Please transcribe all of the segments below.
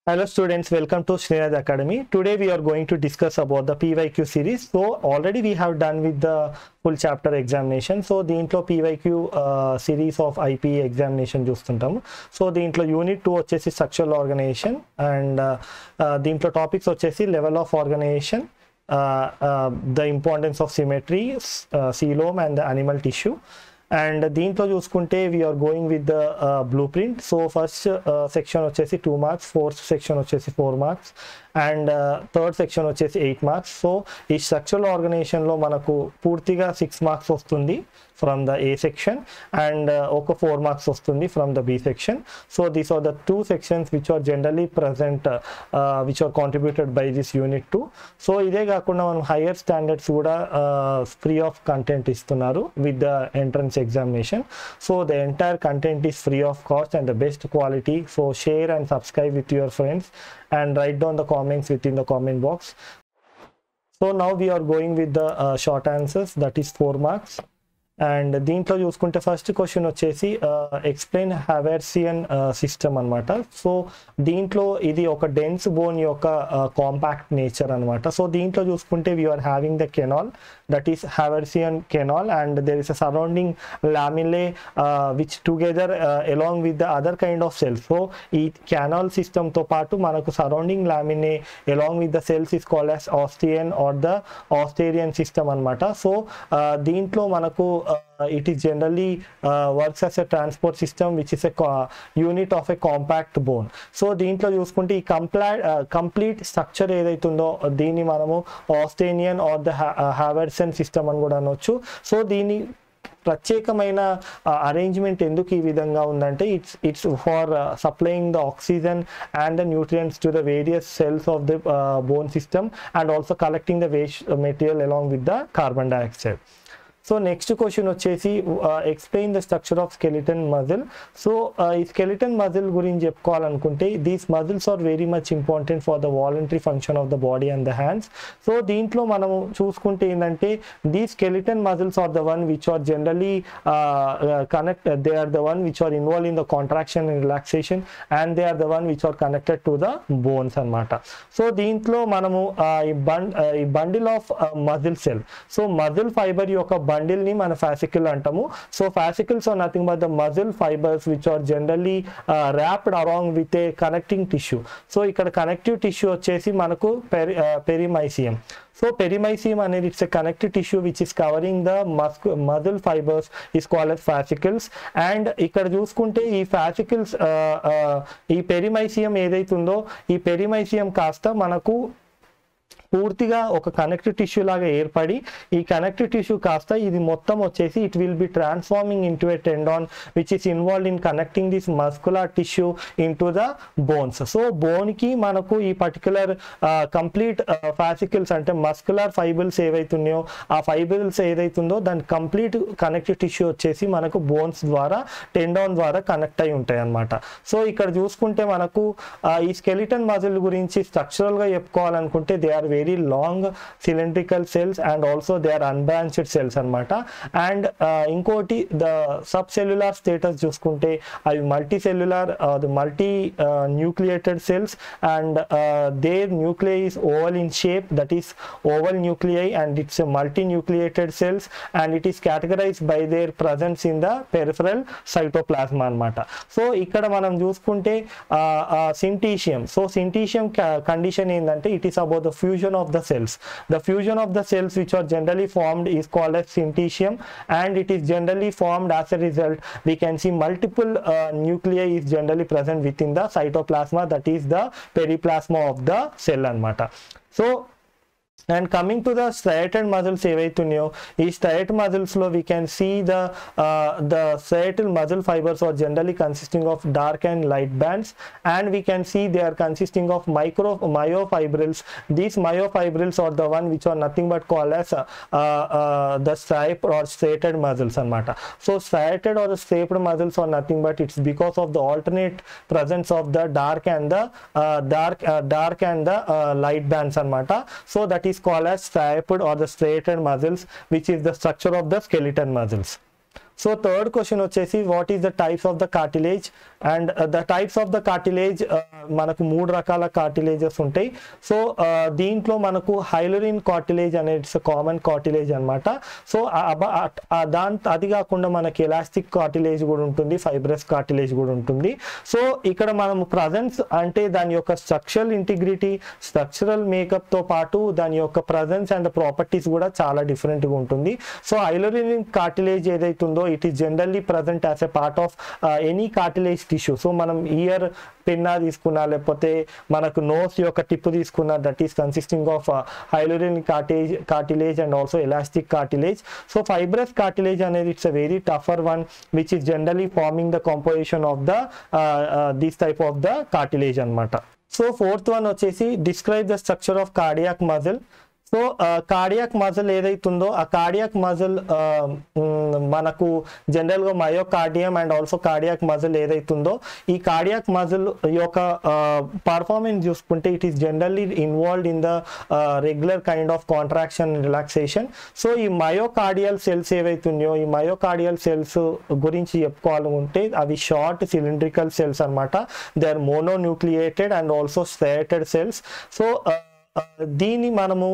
Hello students, welcome to Srinivas Academy. Today we are going to discuss about the PYQ series. So already we have done with the full chapter examination. So దీంట్లో PYQ series of IP examination చూస్తుంటాము. So దీంట్లో unit 2 వచ్చేసి structural organisation and దీంట్లో topics వచ్చేసి level of organisation, the importance of symmetry, coelom and the animal tissue. And దీంట్లో చూసుకుంటే we are going with the blueprint. So first section వచ్చేసి 2 marks, fourth section వచ్చేసి 4 marks and third section వచ్చేసి 8 marks. So ఈ structural ఆర్గనైజేషన్లో మనకు పూర్తిగా 6 marks వస్తుంది from the A section and ఒక 4 marks వస్తుంది from the B section. So these are the two sections which are generally present, which are contributed by this unit 2. So ఇదే కాకుండా మనం హైయర్ స్టాండర్డ్స్ కూడా ఫ్రీ ఆఫ్ కంటెంట్ ఇస్తున్నారు with the entrance examination. So the entire content is free of cost and the best quality. So share and subscribe with your friends and write down the comments within the comment box. So now we are going with the short answers, that is 4 marks. And దీంట్లో చూసుకుంటే first question వచ్చేసి explain Haversian system అనమాట. So దీంట్లో ఇది ఒక dense bone యొక్క compact nature అనమాట. So దీంట్లో చూసుకుంటే we are having the canal, that is Haversian canal and there is a surrounding lamellae which together along with the other kind of cells. So ఈ canal సిస్టమ్తో పాటు మనకు surrounding lamellae along with the cells is called as osteon or the osteon system అనమాట. So దీంట్లో మనకు it is generally works as a transport system which is a unit of a compact bone. So దీంట్లో చూసుకుంటే ఈ complete structure ఏదైతుందో దీన్ని మనము ఆస్టేనియన్ are the Haversian system అని కూడా అనొచ్చు. సో దీని ప్రత్యేకమైన అరేంజ్మెంట్ ఎందుకు ఈ విధంగా ఉందంటే it's for supplying the oxygen and the nutrients to the various cells of the bone system and also collecting the waste material along with the carbon dioxide. So next question వచ్చేసి explain the structure of skeleton muscle. So ఈ skeleton muscle గురించి చెప్పుకోవాలనుకుంటే these muscles are very much important for the voluntary function of the body and the hands. So దీంట్లో మనము చూసుకుంటే ఏంటంటే the skeleton muscles are the one which are generally they are the one which are involve in the contraction and relaxation and they are the one which are connected to the bones అనమాట. So దీంట్లో మనము ఈ bundle of muscle cell, so muscle fibre యొక్క బండిల్ ని మన fascicle అంటాము. So fascicles are nothing but the muscle fibers which are generally wrapped along with a connecting tissue. So ఇక్కడ కనెక్టివ్ టిష్యూ వచ్చేసి మనకు పెరిమైసియం. సో పెరిమైసియం అనేది it's a connective tissue which is covering the muscle fibres is called as fascicles. And ఇక్కడ చూసుకుంటే ఈ fascicles ఈ పెరిమైసియం ఏదైతుందో ఈ పెరిమైసియం కాస్త మనకు పూర్తిగా ఒక కనెక్టివ్ టిష్యూ లాగా ఏర్పడి ఈ కనెక్టివ్ టిష్యూ కాస్త ఇది మొత్తం వచ్చేసి it will be transforming into a tendon which is involved in connecting this muscular tissue into the bones. So బోన్కి మనకు ఈ పర్టికులర్ కంప్లీట్ ఫాసికల్స్ అంటే మస్కులర్ ఫైబర్స్ ఏవైతున్నాయో ఆ ఫైబర్స్ ఏదైతుందో దాని కంప్లీట్ కనెక్టివ్ టిష్యూ వచ్చేసి మనకు బోన్స్ ద్వారా టెండాన్ ద్వారా కనెక్ట్ అయి ఉంటాయి అన్నమాట. సో ఇక్కడ చూసుకుంటే మనకు ఈ స్కెలిటన్ మజిల్ గురించి స్ట్రక్చరల్గా చెప్పుకోవాలనుకుంటే they are very long cylindrical cells and also they are unbranched cells అనమాట. అండ్ ఇంకోటి ద సబ్సెల్యులర్ స్టేటస్ చూసుకుంటే అవి multicellular multinucleated cells and their nuclei is oval in shape, that is oval nuclei and it's a multi nucleated cells and it is categorized by their presence in the peripheral cytoplasm అనమాట. So ఇక్కడ మనం చూసుకుంటే సింటీషియం. So సింటీషియం condition ఏంటంటే it is about the fusion of the cells. The fusion of the cells which are generally formed is called as syncytium and it is generally formed as a result we can see multiple nuclei is generally present within the cytoplasma, that is the periplasma of the cell anamata. So and coming to the striated muscles ఏవైతున్నాయో ఈ striated muscles లో we can see the striated muscle fibers are generally consisting of dark and light bands and we can see they are consisting of myofibrils. These myofibrils are the one which are nothing but called as the striped or striated muscles అన్నమాట. So striated or the striped muscles are nothing but it's because of the alternate presence of the dark and the light bands అన్నమాట. So that is called as striped or the striated muscles, which is the structure of the skeleton muscles. So third question వచ్చేసి what is the types of the cartilage and the types of the cartilage మనకు 3 రకాల cartilages ఉంటాయి. So దీంట్లో మనకు హైలరిన్ cartilage అనేది common cartilage అనమాట. So అది కాకుండా మనకి ఎలాస్టిక్ కార్టిలేజ్ కూడా ఉంటుంది, ఫైబ్రస్ కార్టిలేజ్ కూడా ఉంటుంది. సో ఇక్కడ మనము ప్రజెన్స్ అంటే దాని యొక్క స్ట్రక్చరల్ ఇంటిగ్రిటీ, స్ట్రక్చరల్ మేకప్ తో పాటు దాని యొక్క ప్రజెన్స్ అండ్ ప్రాపర్టీస్ కూడా చాలా డిఫరెంట్ గా ఉంటుంది. సో హైలరిన్ కార్టిలేజ్ ఏదైతుందో it is generally present as a part of any cartilage tissue. So మనం ఇయర్ పెన్నా తీసుకున్నా లేకపోతే మనకు నోస్ యొక్క టిప్ తీసుకున్నా, that is consisting of hyaline cartilage and also elastic cartilage. So fibrous cartilage అనేది it's a very tougher one which is generally forming the composition of the this type of the cartilage అనమాట. So fourth one వచ్చేసి describe the structure of cardiac muscle. So cardiac muscle ఏదైతుందో ఆ cardiac muscle మనకు జనరల్గా myocardium and also cardiac muscle ఏదైతుందో ఈ cardiac muscle యొక్క performance చూసుకుంటే it is generally involved in the regular kind of contraction relaxation. So ఈ myocardial cells ఏవైతున్నాయో ఈ మయోకార్డియల్ సెల్స్ గురించి చెప్పుకోవాలనుకుంటే అవి షార్ట్ సిలిండ్రికల్ సెల్స్ అనమాట. They are mononucleated and also striated cells. So దీన్ని మనము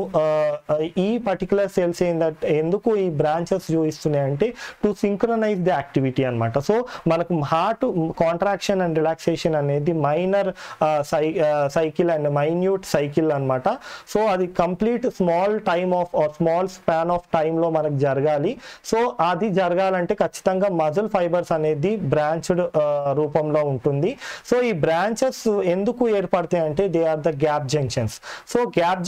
ఈ పర్టికులర్ సెల్స్ ఏంటంటే ఎందుకు ఈ బ్రాంచెస్ చూపిస్తున్నాయి అంటే టు సింక్రనైజ్ ద యాక్టివిటీ అనమాట. సో మనకు హార్ట్ కాంట్రాక్షన్ అండ్ రిలాక్సేషన్ అనేది minor cycle and minute cycle అనమాట. సో అది complete small time of small span of టైంలో మనకు జరగాలి. సో అది జరగాలంటే ఖచ్చితంగా మజిల్ ఫైబర్స్ అనేది బ్రాంచ్డ్ రూపంలో ఉంటుంది. సో ఈ బ్రాంచెస్ ఎందుకు ఏర్పడతాయి అంటే they are the gap junctions. So gap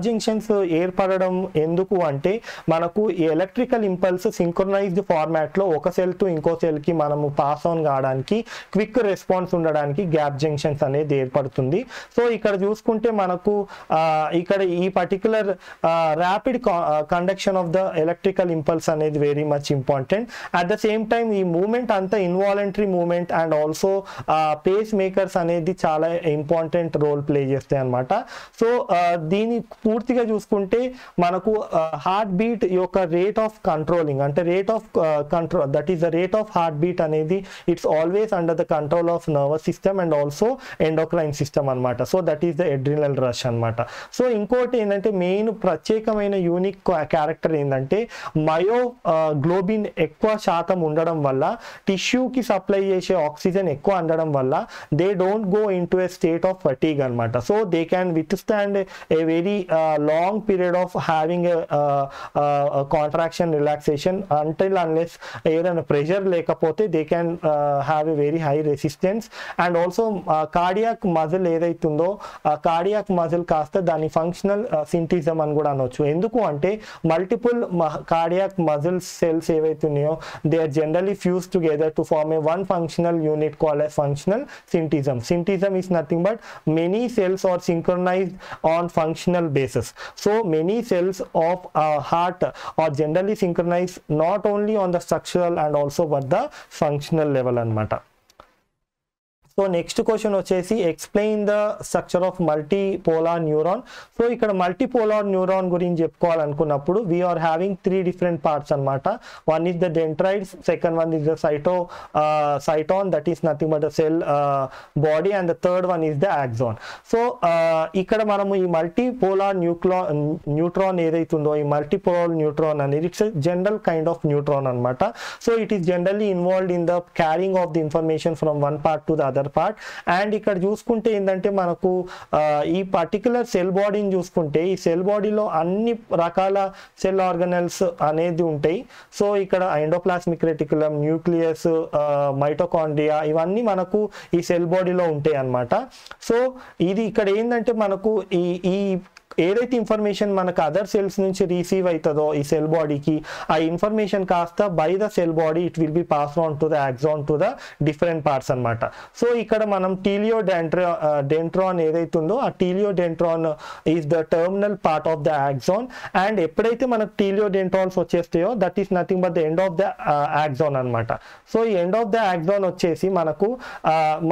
junctions ఏర్పడడం ఎందుకు అంటే మనకు ఎలక్ట్రికల్ ఇంపల్స్ సింక్రనైజ్డ్ ఫార్మాట్ లో ఒక సెల్ టు ఇంకో సెల్ కి మనము పాస్ ఆన్ కావడానికి క్విక్ రెస్పాన్స్ ఉండడానికి గ్యాప్ జంక్షన్స్ అనేది ఏర్పడుతుంది. సో ఇక్కడ చూసుకుంటే మనకు ఇక్కడ ఈ particular rapid conduction of the electrical impulse అనేది very much important. At the same time ఈ మూమెంట్ అంతా involuntary movement and also pacemakers అనేది చాలా ఇంపార్టెంట్ రోల్ ప్లే చేస్తాయి అన్నమాట. సో దీని పూర్తిగా చూసుకుంటే మనకు హార్ట్ బీట్ యొక్క రేట్ ఆఫ్ కంట్రోలింగ్ అంటే rate of control that is the rate of heartbeat అనేది it's always under the control of nervous system and also endocrine system అనమాట. So that is the adrenal rush అనమాట. So ఇంకోటి ఏంటంటే main ప్రత్యేకమైన unique character ఏంటంటే myoglobin ఎక్కువ శాతం ఉండడం వల్ల టిష్యూకి సప్లై చేసే ఆక్సిజన్ ఎక్కువ అందడం వల్ల they don't go into a state of fatigue అనమాట. So they can withstand a very long period of having a contraction relaxation until unless ఏదైనా ప్రెషర్ లేకపోతే they can have a very high resistance. and also cardiac muscle ఏదైతుందో cardiac muscle కాస్త దాని functional syncytium అని కూడా అనొచ్చు. ఎందుకు అంటే మల్టిపుల్ కార్డియాక్ మజిల్ సెల్స్ ఏవైతున్నాయో they are generally fuse together to form a one functional unit called as functional syntism. Syntism is nothing but many cells are synchronized on functional basis. So many cells of heart are generally synchronized not only on the structural and also but the functional level anamata. So next question వచ్చేసి explain the structure of multipolar neuron. So ఇక్కడ multipolar neuron గురించి చెప్పుకోవాలనుకున్నప్పుడు we are having 3 different parts అనమాట. One is the dendrites, second one is the cyton that is nothing but the cell body and the third one is the axon. So ఇక్కడ మనము ఈ multipolar neutron ఏదైతుందో ఈ multipolar neutron అనేది it's general kind of neutron అనమాట. So it is generally involved in the carrying of the information from one part to the other part. And ఇక్కడ చూసుకుంటే ఏంటంటే మనకు ఈ పర్టికులర్ సెల్ బాడీని చూసుకుంటే ఈ సెల్ బాడీలో అన్ని రకాల సెల్ ఆర్గనల్స్ అనేది ఉంటాయి. సో ఇక్కడ ఎండోప్లాస్మిక్ రెటిక్యులం, న్యూక్లియస్, మైటోకాండ్రియా ఇవన్నీ మనకు ఈ సెల్ బాడీలో ఉంటాయి అన్నమాట. సో ఇది ఇక్కడ ఏంటంటే మనకు ఈ ఏదైతే ఇన్ఫర్మేషన్ మనకు అదర్ సెల్స్ నుంచి రిసీవ్ అవుతుందో ఈ సెల్ బాడీకి ఆ ఇన్ఫర్మేషన్ కాస్త by the cell body it will be pass on to the axon to the different parts అనమాట. సో ఇక్కడ మనం టీలియోడెంట్రాన్ ఏదైతుందో ఆ telodendron is the terminal part of the axon. And ఎప్పుడైతే మనకు టీలియోడెంట్రాన్స్ వచ్చేస్తాయో that is nothing but the end of the axon అనమాట. So ఈ ఎండ్ ఆఫ్ ద యాక్సాన్ వచ్చేసి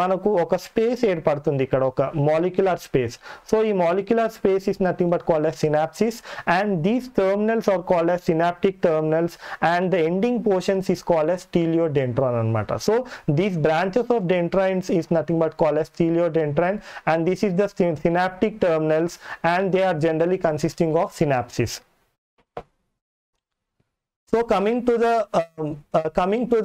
మనకు ఒక స్పేస్ ఏర్పడుతుంది ఇక్కడ, ఒక మాలిక్యులర్ స్పేస్. సో ఈ molecular space is nothing but called as synapses, and these terminals are called as synaptic terminals, and the ending portions is called as teleodendron anamata. So these branches of dendrines is nothing but called as teleodendron, and this is the synaptic terminals, and they are generally consisting of synapses. So coming to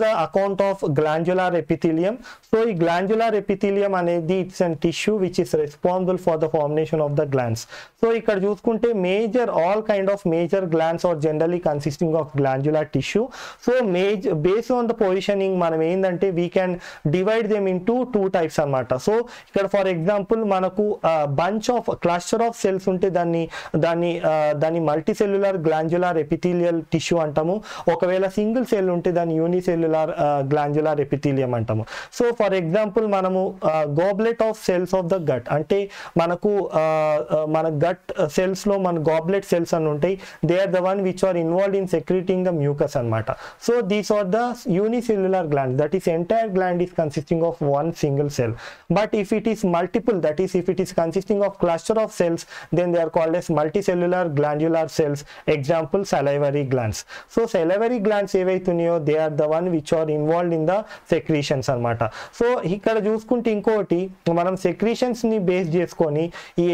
the account of glandular epithelium. So a glandular epithelium anedi, it's a tissue which is responsible for the formation of the glands. So ikkada chuskunte all kind of major glands are generally consisting of glandular tissue. So based on the positioning manam endante we can divide them into two types anamata. So ikkada for example manaku bunch of cluster of cells unte danni multicellular glandular epithelial tissue antamu. ఒకవేళ single cell ఉంటే దాన్ని unicellular glandular epithelium అంటాము. So for example మనము goblet of cells of the gut అంటే మనకు మన gut cells లో మన గోబ్లెట్ సెల్స్ అని ఉంటాయి. They are the one which are involved in secreting the mucus అన్నమాట. So these are the unicellular gland, that is entire gland is consisting of one single cell. But if it is multiple, that is if it is consisting of cluster of cells, then they are called as multicellular glandular cells. Example, salivary glands. So salivary glands ఏవైతున్నాయో they are the one which are involved in the secretions అనమాట. So ఇక్కడ చూసుకుంటే ఇంకోటి మనం secretions ని base చేసుకొని ఈ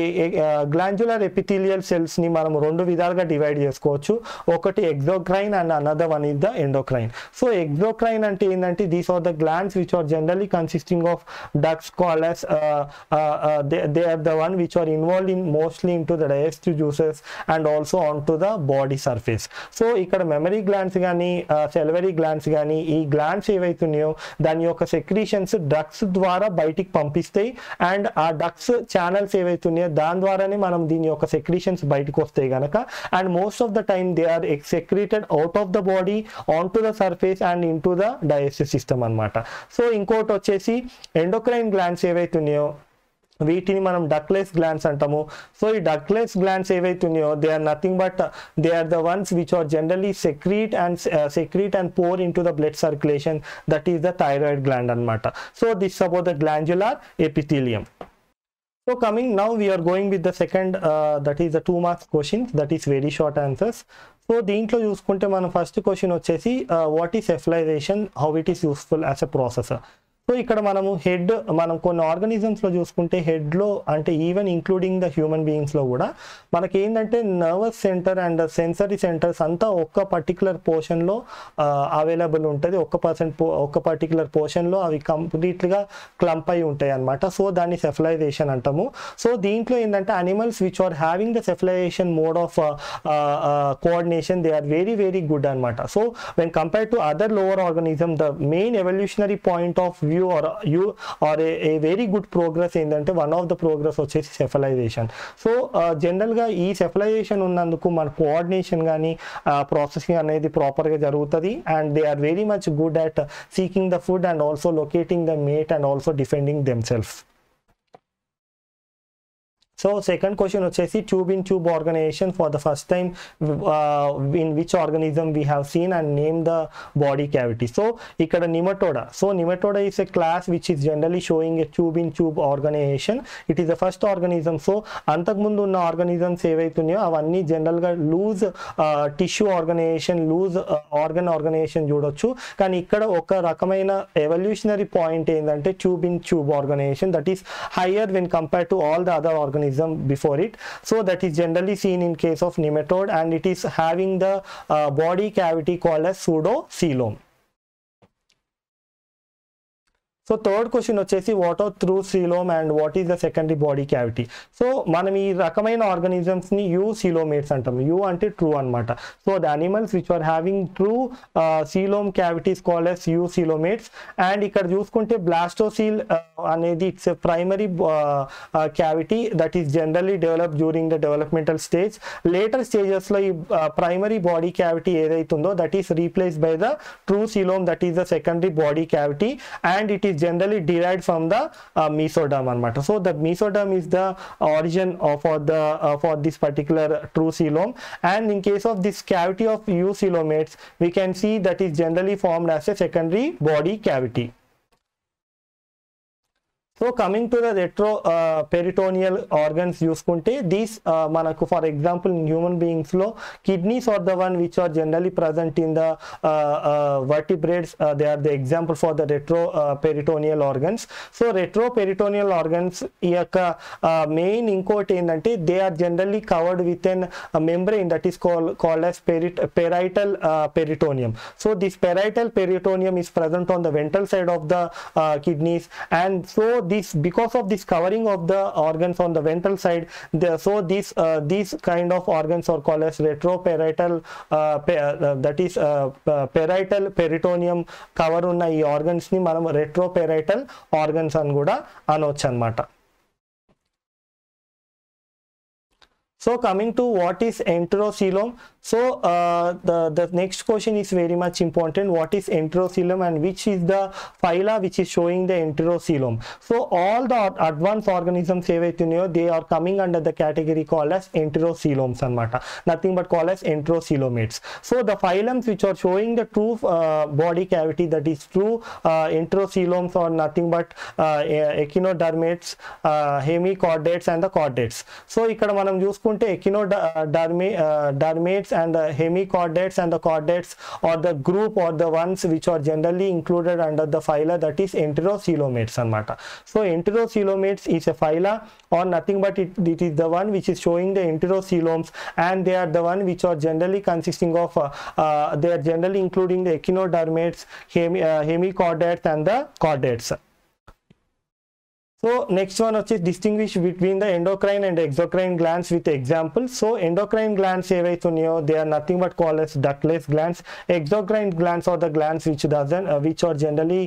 glandular epithelial cells ని మనం రెండు విధాలుగా డివైడ్ చేసుకోవచ్చు. ఒకటి exocrine and another one is the endocrine. So exocrine అంటే ఏంటంటే these are the glands which are generally consisting of ducts called as they are the one which are involved in mostly into the digestive juices and also onto the body surface. So ఇక్కడ memory glands కానీ salivary glands కానీ ఈ glands ఏవైతున్నాయో దాని యొక్క secretions ducts ద్వారా బయటికి పంపిస్తాయి, and ఆ డక్ట్స్ ఛానల్స్ ఏవైతున్నాయో దాని ద్వారానే మనం దీని యొక్క సెక్రీషన్స్ బయటకు వస్తాయి కనుక, and most of the time they are secreted out of the body on to the surface and in to the digestive system అనమాట. సో ఇంకోటి వచ్చేసి ఎండోక్రైన్ గ్లాండ్స్ ఏవైతున్నాయో వీటిని మనం డక్లెస్ గ్లాండ్స్ అంటాము. సో ఈ డక్లెస్ గ్లాండ్స్ ఏవైతున్నాయో they are nothing but they are the ones which are generally secrete and pour into the blood circulation, that is the thyroid gland అనమాట. So this is about the glandular epithelium. So coming now we are going with the second that is the 2 marks questions, that is very short answers. So దీంట్లో చూసుకుంటే మనం first question వచ్చేసి what is cephalization, how it is useful as a process. So ఇక్కడ మనము head, మనం కొన్ని ఆర్గానిజమ్స్లో చూసుకుంటే హెడ్లో అంటే ఈవెన్ ఇంక్లూడింగ్ ద హ్యూమన్ బీయింగ్స్లో కూడా మనకి ఏంటంటే nervous centre and sensory centres అంతా ఒక్క పర్టికులర్ పోర్షన్లో అవైలబుల్ ఉంటుంది. ఒక్క పర్టికులర్ పోర్షన్లో అవి కంప్లీట్గా క్లంప్ అయి ఉంటాయి అన్నమాట. సో దాన్ని సెఫలైజేషన్ అంటాము. సో దీంట్లో ఏంటంటే animals which are having the cephalization mode of coordination they are very very good అనమాట. So when compare to other lower organism the main evolutionary point of view or a very good progress ఏంటంటే one of the progress వచ్చేసి cephalization. So జనరల్గా ఈ సెఫలైజేషన్ ఉన్నందుకు మన coordination కానీ processing అనేది ప్రాపర్గా జరుగుతుంది, and they are very much good at seeking the food and also locating the mate and also defending themself. So second question వచ్చేసి tube in tube organization for the first time in which organism we have seen and named the body cavity. So ఇక్కడ nematoda. So nematoda is a class which is generally showing a tube in tube organization. It is the first organism. So అంతకుముందు ఉన్న organisms ఏవైతున్నాయో అవన్నీ జనరల్గా loose tissue organisation, loose organ organisation చూడొచ్చు. కానీ ఇక్కడ ఒక రకమైన ఎవల్యూషనరీ పాయింట్ ఏంటంటే tube in tube organisation, that is higher when compare to all the other organism before it. So that is generally seen in case of nematode, and it is having the body cavity called as pseudocoelom. So third question వచ్చేసి what are true coelom and what is the secondary body cavity. So మనం ఈ రకమైన ఆర్గానిజమ్స్ని eucoelomates అంటాం. Eu అంటే true అనమాట. So the animals which are having true coelom cavities called as eucoelomates. And ఇక్కడ చూసుకుంటే బ్లాస్టోసీల్ అనేది it's a primary cavity that is generally develop during the developmental stage. Later స్టేజెస్లో ఈ primary body cavity ఏదైతుందో that is replaced by the true coelom, that is the secondary body cavity, and it is generally derived from the mesoderm anamata. So the mesoderm is the origin for this particular true coelom, and in case of this cavity of eucoelomates we can see that is generally formed as a secondary body cavity. So coming to the retroperitoneal organs చూసుకుంటే these మనకు for example in human beings లో kidneys are the one which are generally present in the vertebrates. They are the example for the retro peritoneal organs. So retro peritoneal organs ఈ యొక్క main ఇంకోటి ఏంటంటే they are generally covered with an membrane that is called as parietal peritoneum. So this parietal peritoneum is present on the ventral side of the kidneys, and so this because of this covering of the organs on the ventral side, so these kind of organs are called as retroparietal that is parietal peritoneum cover ఉన్న ఈ organs ని మనం retroparietal organs అని కూడా అనొచ్చు అన్నమాట. So coming to what is enterocoelom, so the next question is very much important. What is enterocoelom and which is the phyla which is showing the enterocoelom? So all the advanced organisms ఏవైతే ఉన్నాయో they are coming under the category called as enterocoeloms అన్నమాట, nothing but called as enterocoelomates. So the phylums which are showing the true body cavity, that is true enterocoeloms, are nothing but echinodermates, hemichordates and the chordates. So ఇక్కడ మనం చూసుకుంటే echinodermates and the hemichordates and the chordates are the group or the ones which are generally included under the phyla, that is enterocoelomates అన్నమాట. So enterocoelomates is a phyla or nothing but it is the one which is showing the enterocoeloms, and they are the one which are generally consisting of they are generally including the echinodermates, hemichordates and the chordates. So next one is distinguish between the endocrine and exocrine glands with examples. So endocrine glands ఏవైతే ఉన్నాయో they are nothing but called as ductless glands. Exocrine glands are the glands which are generally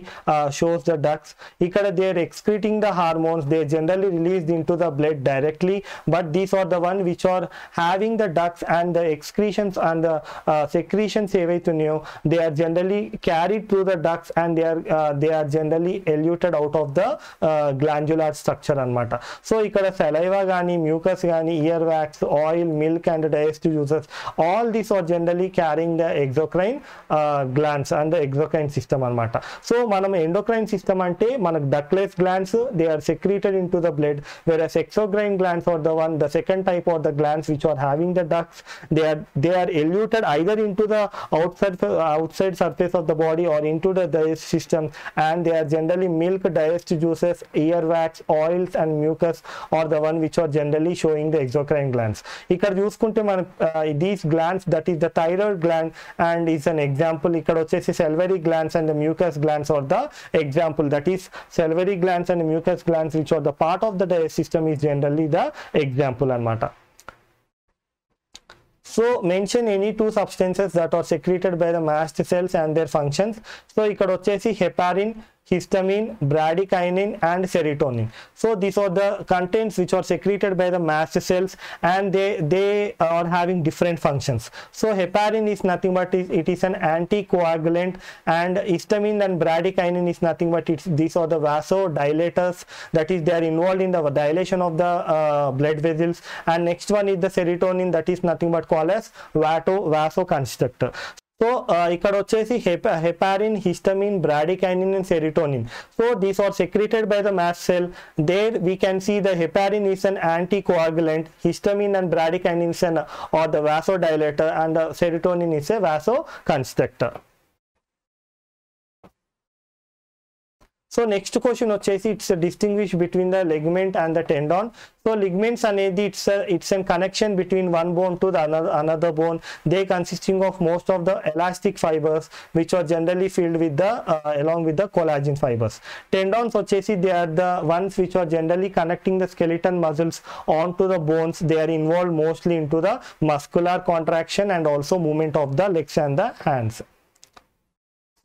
shows the ducts. ఇక్కడ they are excreting the hormones, they are generally released into the blood directly, but these are the one which are having the ducts, and the excretions and the secretions ఏవైతే ఉన్నాయో they are generally carried through the ducts, and they are generally eluted out of the glandular structure అన్నమాట. So ఇక్కడ saliva గానీ mucus గానీ ear wax, oil, milk and digestive juices, all these are generally carrying the exocrine glands and the exocrine system అన్నమాట. So మనం endocrine system అంటే మనకు ductless glands, they are secreted into the blood, whereas exocrine glands are the second type of the glands which are having the ducts. They are eluted either into the outside surface of the body or into the digestive system, and they are generally milk, digestive juices, ear wax, oils and mucus are the one which are generally showing the exocrine glands. ఇక్కడ చూసుకుంటే మనం these glands, that is the thyroid gland and is an example. ఇక్కడ వచ్చేసి salivary glands and the mucus glands are the example, that is salivary glands and mucus glands which are the part of the digestive system is generally the example అన్నమాట. So mention any two substances that are secreted by the mast cells and their functions. So ఇక్కడ వచ్చేసి heparin, histamine, bradykinin and serotonin. So these are the contents which are secreted by the mast cells, and they are having different functions. So heparin is nothing but it is an anticoagulant, and histamine and bradykinin is nothing but these are the vasodilators, that is they are involved in the dilation of the blood vessels. And next one is the serotonin, that is nothing but called as vasoconstrictor. So ఇక్కడ వచ్చేసి heparin, histamine, bradykinin and serotonin. So these are secreted by the mast cell. There we can see the heparin is an anticoagulant, histamine and bradykinin is or the vasodilator, and the serotonin is a vasoconstrictor. So next question వచ్చేసి it's a distinguish between the ligament and the tendon. So ligaments అనేది it's a connection between one bone to the another bone. They consisting of most of the elastic fibers which are generally filled with the along with the collagen fibers. Tendons వచ్చేసి they are the ones which are generally connecting the skeleton muscles onto the bones. They are involved mostly into the muscular contraction and also movement of the legs and the hands.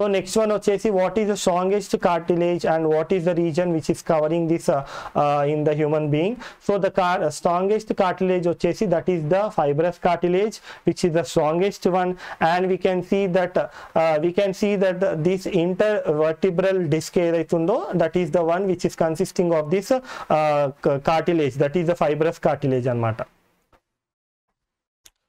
So next one వచ్చేసి what is the strongest cartilage and what is the region which is covering this in the human being. So the strongest cartilage వచ్చేసి that is the fibrous cartilage which is the strongest one, and we can see that this intervertebral disc ఏదైతుందో that is the one which is consisting of this cartilage, that is the fibrous cartilage అన్నమాట.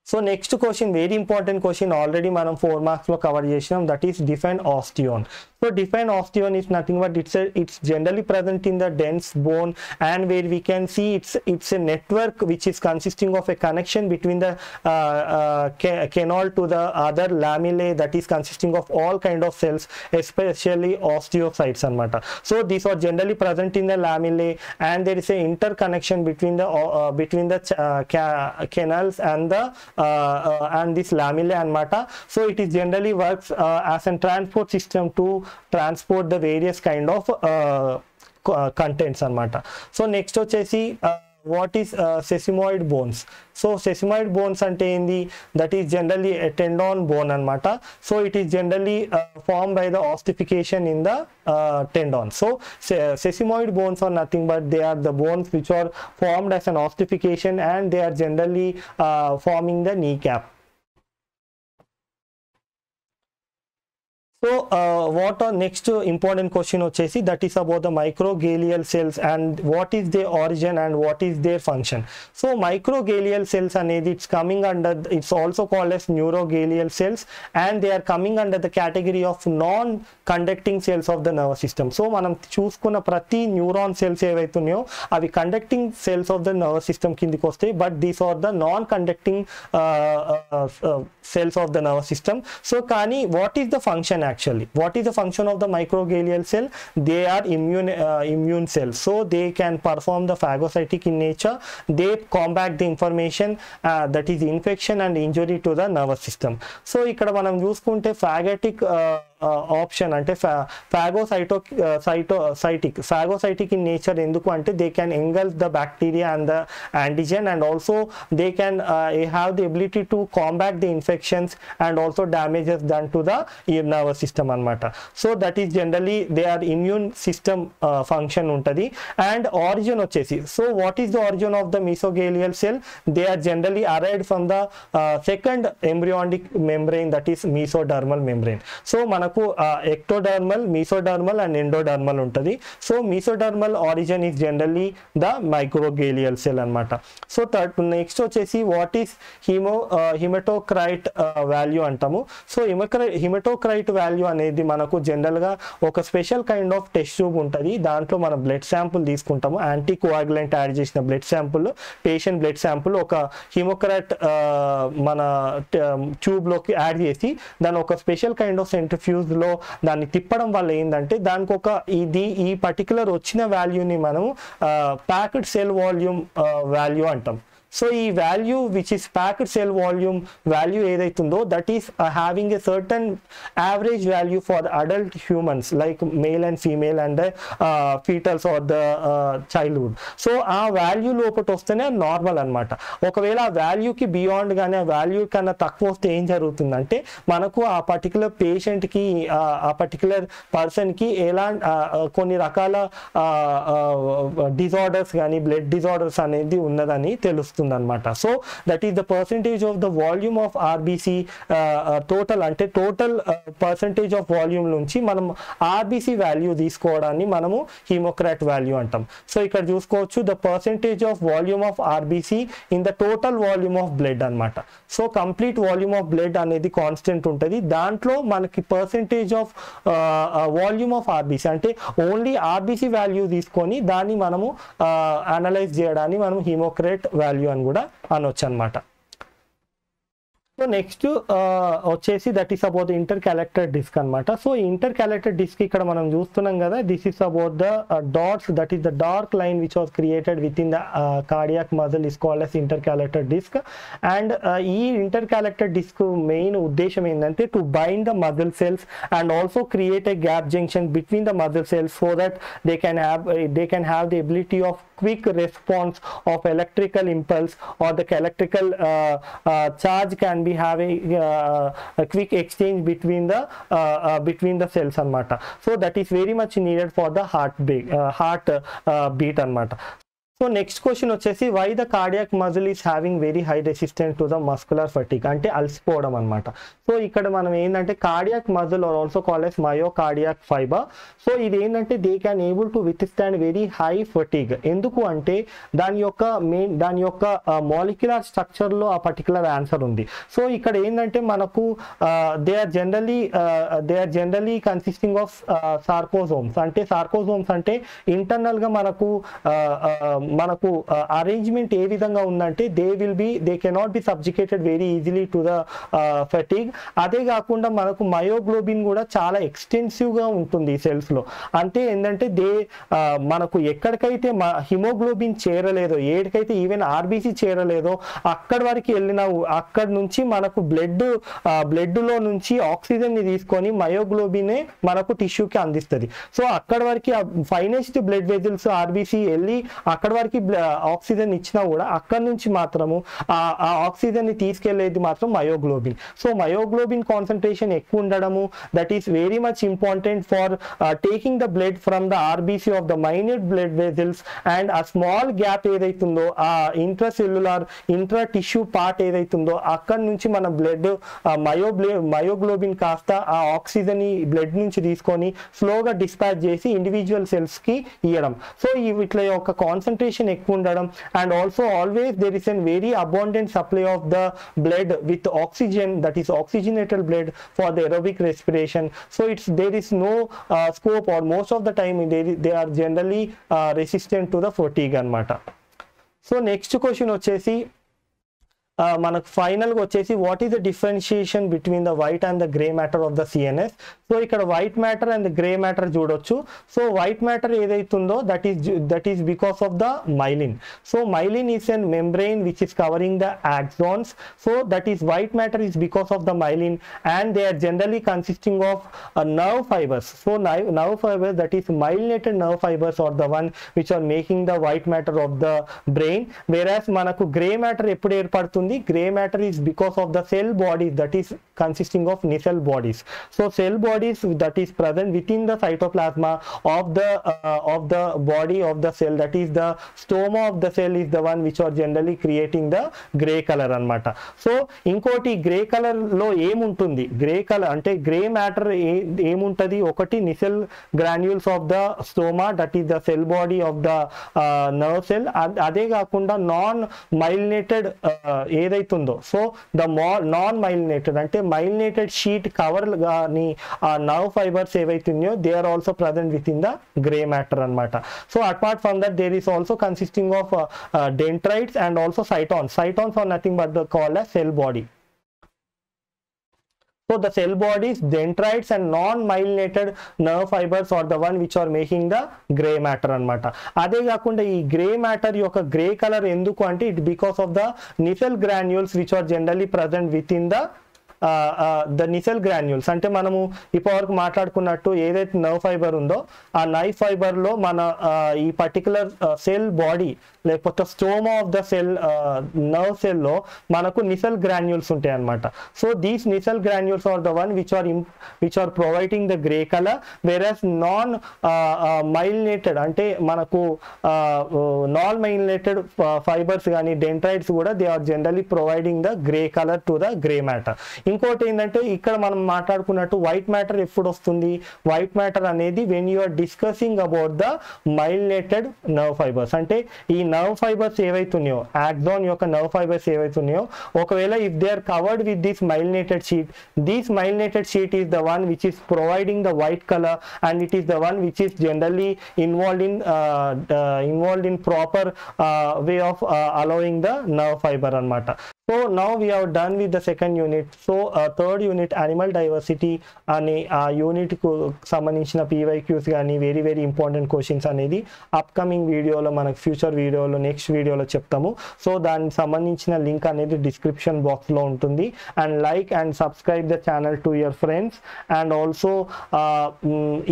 So next question, very important question, already మనం 4 marks లో cover చేసినాం, that is define osteon. So define osteon is nothing but it's generally present in the dense bone, and where we can see it's a network which is consisting of a connection between the canal to the other lamellae, that is consisting of all kind of cells, especially osteocytes anamata. So these are generally present in the lamellae, and there is a interconnection between the canals and the and this lamellae anamata. So it is generally works as a transport system to transport the various kind of contents anamata. So next వచ్చేసి what is sesamoid bones. So sesamoid bones ante endi, that is generally a tendon bone anamata. So it is generally formed by the ossification in the tendon. So sesamoid bones are nothing but they are the bones which are formed as an ossification, and they are generally forming the kneecap. So what are next important question వచ్చేసి, that is about the microglial cells and what is their origin and what is their function. So microglial cells అనేది it's coming under, it's also called as neuroglial cells, and they are coming under the category of non-conducting cells of the nervous system. So మనం చూసుకున్న ప్రతి neuron cells ఏవైతున్నాయో అవి conducting cells of the nervous system కిందికి వస్తాయి, but these are the non conducting cells of the nervous system. So kani, what is the function actually? What is the function of the microglial cell? They are immune cells, so they can perform the phagocytic in nature. They combat the information that is infection and injury to the nervous system. So ikkada manam chuskunte phagocytic option ante phagocytic in nature enduku ante they can engulf the bacteria and the antigen, and also they can have the ability to combat the infections and also damages done to the nervous system anamata. So that is generally they are immune system function untadi. And origin వచ్చేసి, so what is the origin of the mesoglial cell? They are generally arrived from the second embryonic membrane, that is mesodermal membrane. So మనకు ectodermal, mesodermal and endodermal untadi. So mesodermal origin is generally the microglial cell anamata. So next వచ్చేసి what is hematocrit value అంటాము. So hematocrit value అనేది మనకు general గా ఒక special kind of test tube ఉంటుంది, దాంట్లో మనం బ్లడ్ శాంపుల్ తీసుకుంటాము, యాంటీ కోయాగులెంట్ యాడ్ చేసిన blood sample, patient blood sample ఒక హిమోక్రాట్ మన ట్యూబ్ లోకి యాడ్ చేసి దాని ఒక స్పెషల్ కైండ్ ఆఫ్ సెంట్రిఫ్యూజ్ లో దాన్ని తిప్పడం వల్ల ఏంటంటే దానికి ఒక ఈ పర్టికులర్ వచ్చిన వాల్యూని మనం ప్యాక్డ్ సెల్ వాల్యూమ్ వాల్యూ అంటాం. So ఈ value which is packed cell volume value ఏదైతుందో that is having a certain average value for the adult humans like male and female and the fetals or the childhood. So ఆ value లోపల వస్తేనే normal అనమాట. ఒకవేళ ఆ వాల్యూకి beyond కానీ ఆ value కన్నా తక్కువ వస్తే ఏం జరుగుతుందంటే మనకు ఆ పర్టికులర్ పేషెంట్కి ఆ పర్టికులర్ పర్సన్కి ఎలా కొన్ని రకాల డిజార్డర్స్ కానీ బ్లడ్ డిజార్డర్స్ అనేది ఉన్నదని తెలుస్తుంది అనమాట. So that is the percentage of the volume of RBC total, అంటే టోటల్ పర్సెంటేజ్ ఆఫ్ వాల్యూమ్ నుంచి మనం ఆర్బిసి వాల్యూ తీసుకోవడాన్ని మనము హీమోక్రాట్ వాల్యూ అంటాం. సో ఇక్కడ చూసుకోవచ్చు the percentage of volume of RBC in the total volume of blood అనమాట. So complete volume of blood అనేది కాన్స్టెంట్ ఉంటుంది, దాంట్లో మనకి percentage of volume of RBC అంటే ఓన్లీ ఆర్బిసి వాల్యూ తీసుకొని దాన్ని మనము అనలైజ్ చేయడాన్ని మనం హీమోక్రాట్ వాల్యూ అని కూడా అనొచ్చు అనమాట. సో నెక్స్ట్ వచ్చేసి that is about intercalated disc అనమాట. సో ఇంటర్ క్యాలెక్టర్ డిస్క్ ఇక్కడ మనం చూస్తున్నాం కదా, this is about the dots, that is the dark line which was created within the cardiac muscle is called as intercalated disc. And ఈ intercalated disc main ఉద్దేశం ఏంటంటే to bind the muscle cells and also create a gap junction between the muscle cells so that they can have the ability of quick response of electrical impulse or the electrical charge can be having a quick exchange between the cells anamata. So that is very much needed for the heart beat anamata. So next question వచ్చేసి why the cardiac muscle is having very high resistance to the muscular fatigue, అంటే అలసిపోవడం అనమాట. So ఇక్కడ మనం ఏంటంటే cardiac muscle are also called as myocardiac fibre. So ఇది ఏంటంటే they can able to withstand very high fatigue. ఎందుకు అంటే దాని యొక్క మాలిక్యులర్ స్ట్రక్చర్లో ఆ పర్టికులర్ ఆన్సర్ ఉంది. సో ఇక్కడ ఏంటంటే మనకు they are generally consisting of sarcosomes. అంటే సార్కోజోమ్స్ అంటే ఇంటర్నల్ గా మనకు అరేంజ్మెంట్ ఏ విధంగా ఉందంటే they cannot be subjugated very easily to the fatigue. అదే కాకుండా మనకు మయోగ్లోబిన్ కూడా చాలా ఎక్స్టెన్సివ్ గా ఉంటుంది ఈ సెల్స్ లో. అంటే ఏంటంటే మనకు ఎక్కడికైతే హిమోగ్లోబిన్ చేరలేదో, ఏడికైతే ఈవెన్ ఆర్బీసీ చేరలేదో అక్కడి వరకు వెళ్ళిన అక్కడి నుంచి మనకు బ్లడ్ లో నుంచి ఆక్సిజన్ ని తీసుకొని మయోగ్లోబినే మనకు టిష్యూకి అందిస్తుంది. సో అక్కడి వరకు ఫైనెస్ట్ బ్లడ్ వెజల్స్ ఆర్బీసీ వెళ్ళి అక్కడ వరకు ఆక్సిజన్ ఇచ్చినా కూడా అక్కడ నుంచి మాత్రము ఆ ఆక్సిజన్ ని తీసుకెళ్లేది మాత్రం మయోగ్లోబిన్. సో మయోగ్లోబిన్ కాన్సన్ట్రేషన్ ఎక్కువ ఉండడము that is very much important for taking the blood from the RBC of the minute blood vessels and ఆ స్మాల్ గ్యాప్ ఏదైతుందో ఆ ఇంట్రా టిష్యూ పార్ట్ ఏదైతుందో అక్కడ నుంచి మన బ్లడ్ మయోగ్లోబిన్ కాస్త ఆ ఆక్సిజన్ ని బ్లడ్ నుంచి తీసుకొని స్లోగా డిస్పాచ్ చేసి ఇండివిజువల్ సెల్స్ కి ఇవ్వడం. సో ఇట్లా యొక్క కాన్సన్ట్రేషన్ ఎక్కువ ఉండడం and also always there is an very abundant supply of the blood with oxygen that is oxygenated blood for the aerobic respiration. So there is no scope or most of the time they are generally resistant to the fatigue అన్నమాట. So next question వచ్చేసి మనకు final గా వచ్చేసి what is the differentiation between the white and the grey matter of the CNS. So ఇక్కడ white matter and grey matter చూడొచ్చు. So white matter ఏదైతుందో that is because of the myelin. So myelin is an membrane which is covering the axons. So that is white matter is because of the myelin and they are generally consisting of nerve fibers. So nerve fibers, that is myelinated nerve fibers, are the one which are making the white matter of the brain. Whereas manaku gray matter eppudu erpadutundi, gray matter is because of the cell bodies that is consisting of cell bodies. So cell bodies that is present within the cytoplasma of the body of the cell, that is the stoma of the cell, is the one which are generally creating the gray color anamata. So inkoti gray color lo em untundi, gray color ante gray matter ఏముంటది, ఒకటి Nissl granules of the stoma that is the cell body of the nerve cell. అదే కాకుండా non myelinated ఏదైతుందో, so the non myelinated అంటే myelinated sheet cover గాని ఆ nerve fibres ఏవైతున్నాయో they are also present within the grey matter అనమాట. So apart from that there is also consisting of dendrites and also cytons. Cytons are nothing but called as cell body. So the cell bodies, dendrites and non-myelinated nerve fibers are the one which are making the gray matter anamata. Ade kaakunda ee gray matter yokka gray color enduku ante it because of the Nisl granules which are generally present within the Nisl granules. అంటే మనము ఇప్పటివరకు మాట్లాడుకున్నట్టు ఏదైతే nerve fibre ఉందో ఆ nerve fibre లో మన ఈ particular cell body లేకపోతే stoma of the cell nerve cell లో మనకు నిసల్ గ్రాన్యూల్స్ ఉంటాయి అన్నమాట. So these Nissl granules are the one which are providing the grey colour, versus non myelinated అంటే మనకు నాన్ మైలినేటెడ్ ఫైబర్స్ కానీ డెండ్రైట్స్ కూడా they are generally providing the grey colour to the grey matter. ఇంకోటి ఏంటంటే ఇక్కడ మనం మాట్లాడుకున్నట్టు white matter ఎప్పుడు వస్తుంది, వైట్ మ్యాటర్ అనేది when you are discussing about the myelinated nerve fibres. అంటే ఈ నర్వ్ ఫైబర్స్ ఏవైతున్నాయో యాక్సాన్ యొక్క నర్వ్ ఫైబర్స్ ఏవైతున్నాయో ఒకవేళ if they are covered with this myelinated sheet, this myelinated sheet is the one which is providing the white colour and it is the one which is generally involved in proper way of allowing the nerve fiber anamata. So now we have done with the second unit. So third unit animal diversity అనే ఆ unit కు సంబంధించిన PYQs కానీ very very important questions అనేది upcoming వీడియోలో మనకు future వీడియోలో next వీడియోలో చెప్తాము. సో దానికి సంబంధించిన లింక్ అనేది డిస్క్రిప్షన్ బాక్స్లో ఉంటుంది. And like and subscribe the channel to your friends. And also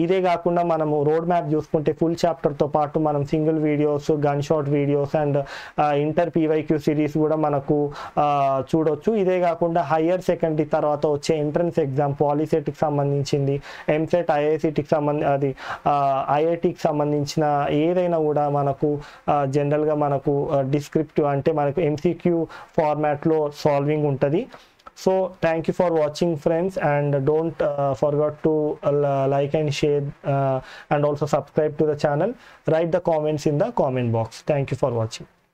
ఇదే కాకుండా మనము రోడ్ మ్యాప్ చూసుకుంటే ఫుల్ చాప్టర్తో పాటు మనం single videos, gun shot videos and inter PYQ series కూడా మనకు చూడొచ్చు. ఇదే కాకుండా హయ్యర్ సెకండరీ తర్వాత వచ్చే ఎంట్రన్స్ ఎగ్జామ్ పాలిసెట్కి సంబంధించింది, ఎంసెట్ ఐఐసిటికి అది ఐఐటికి సంబంధించిన ఏదైనా కూడా మనకు జనరల్గా మనకు డిస్క్రిప్టివ్ అంటే మనకు ఎంసీక్యూ ఫార్మాట్లో సాల్వింగ్ ఉంటుంది. So thank you for watching, friends, and don't forget to like and share and also subscribe to the channel. Write the comments in the comment box. Thank you for watching.